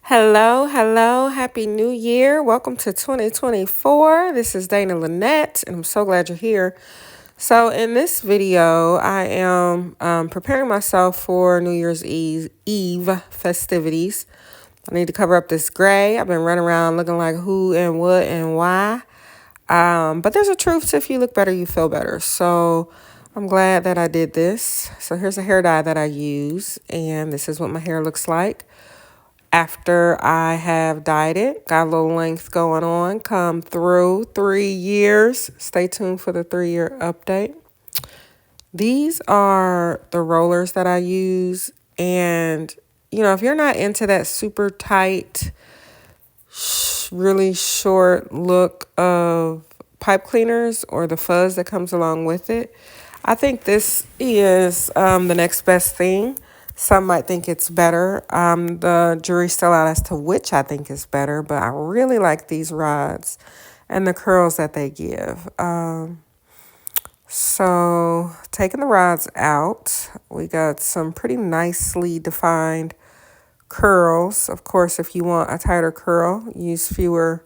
Hello, hello, happy new year. Welcome to 2024. This is Dana Lynette, and I'm so glad you're here. So, in this video, I am preparing myself for New Year's Eve festivities. I need to cover up this gray. I've been running around looking like who and what and why. But there's a truth to if you look better, you feel better. So, I'm glad that I did this. So, here's a hair dye that I use, and this is what my hair looks like after I have dyed it. Got a little length going on. Come through 3 years. Stay tuned for the 3-year update. These are the rollers that I use. And, if you're not into that super tight, really short look of pipe cleaners or the fuzz that comes along with it, I think this is the next best thing. Some might think it's better. The jury's still out as to which I think is better, but I really like these rods and the curls that they give. So taking the rods out, we got some pretty nicely defined curls. Of course, if you want a tighter curl, use fewer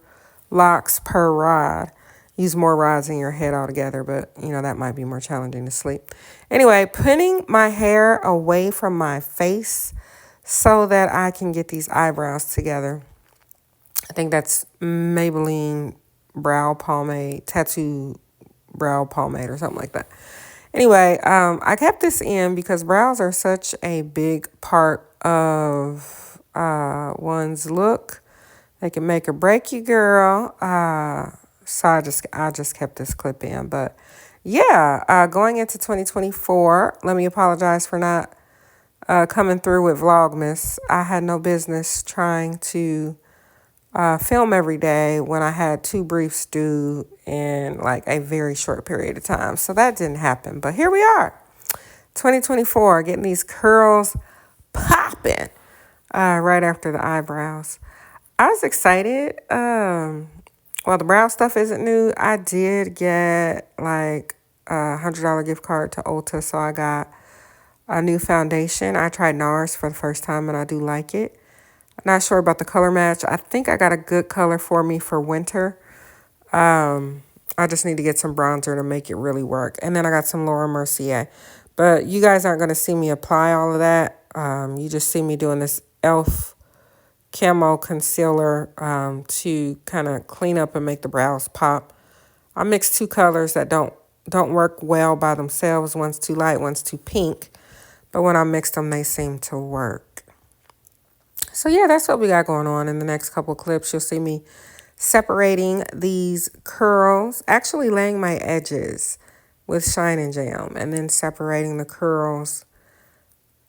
locks per rod. Use more rods in your head altogether, but that might be more challenging to sleep. Anyway, putting my hair away from my face so that I can get these eyebrows together. I think that's Maybelline brow pomade, tattoo brow pomade or something like that. Anyway, I kept this in because brows are such a big part of one's look. They can make or break you, girl. So I just kept this clip in. But yeah, going into 2024, let me apologize for not coming through with Vlogmas. I had no business trying to film every day when I had 2 briefs due in like a very short period of time. So that didn't happen. But here we are, 2024, getting these curls popping right after the eyebrows. I was excited. Well, the brow stuff isn't new. I did get like a $100 gift card to Ulta, so I got a new foundation. I tried NARS for the first time, and I do like it. I'm not sure about the color match. I think I got a good color for me for winter. I just need to get some bronzer to make it really work. And then I got some Laura Mercier. But you guys aren't going to see me apply all of that. You just see me doing this e.l.f. camo concealer to kind of clean up and make the brows pop. I mixed 2 colors that don't work well by themselves. One's too light, one's too pink. But when I mixed them, they seem to work. So yeah, that's what we got going on. In the next couple clips, you'll see me separating these curls, actually laying my edges with Shine and Jam, and then separating the curls,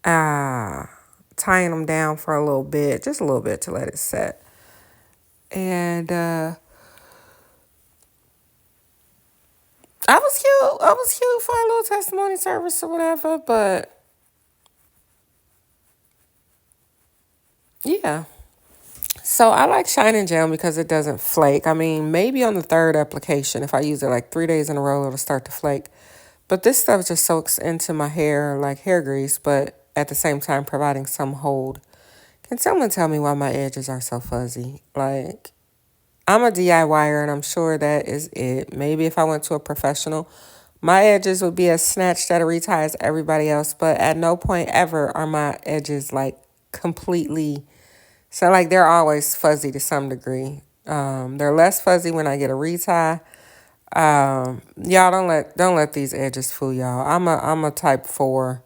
tying them down for a little bit, just a little bit to let it set. And I was cute. I was cute for a little testimony service or whatever, but yeah. So I like Shine and Gel because it doesn't flake. I mean, maybe on the 3rd application, if I use it like 3 days in a row, it'll start to flake. But this stuff just soaks into my hair like hair grease, but at the same time providing some hold. Can someone tell me why my edges are so fuzzy? Like, I'm a DIYer, and I'm sure that is it. Maybe if I went to a professional, my edges would be as snatched at a retie as everybody else, but at no point ever are my edges like completely, so like they're always fuzzy to some degree. They're less fuzzy when I get a retie. Y'all don't let these edges fool y'all. I'm a type 4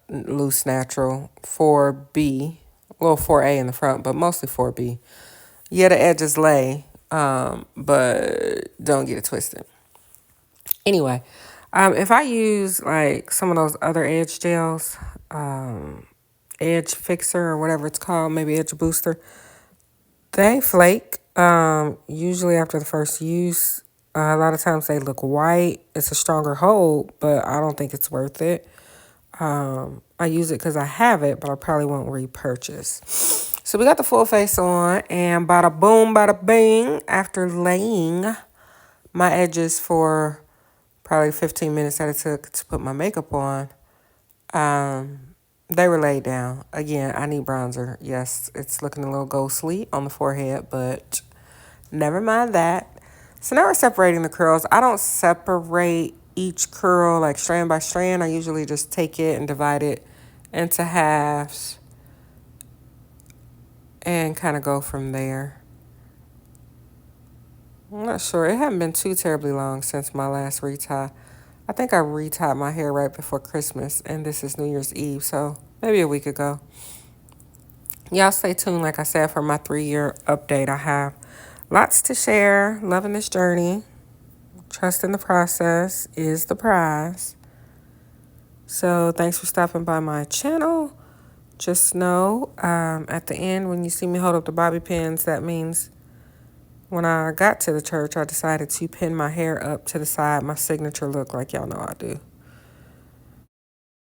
loose natural, 4B, a little 4A in the front, but mostly 4B. Yeah, the edges lay, but don't get it twisted. Anyway, if I use like some of those other edge gels, edge fixer or whatever it's called, maybe edge booster, they flake. Usually after the first use, a lot of times they look white. It's a stronger hold, but I don't think it's worth it. I use it because I have it, but I probably won't repurchase. So we got the full face on, and bada boom, bada bing. After laying my edges for probably 15 minutes that it took to put my makeup on, They were laid down. Again, I need bronzer. Yes, it's looking a little ghostly on the forehead, but never mind that. So now we're separating the curls. I don't separate each curl like strand by strand. I usually just take it and divide it into halves and kind of go from there. I'm not sure. It hasn't been too terribly long since my last retie. I think I retied my hair right before Christmas, and this is New Year's Eve, so maybe a week ago. Y'all stay tuned, like I said, for my 3-year update. I have lots to share. Loving this journey. Trusting the process is the prize. So thanks for stopping by my channel. Just know at the end when you see me hold up the bobby pins, that means when I got to the church, I decided to pin my hair up to the side, my signature look like y'all know I do.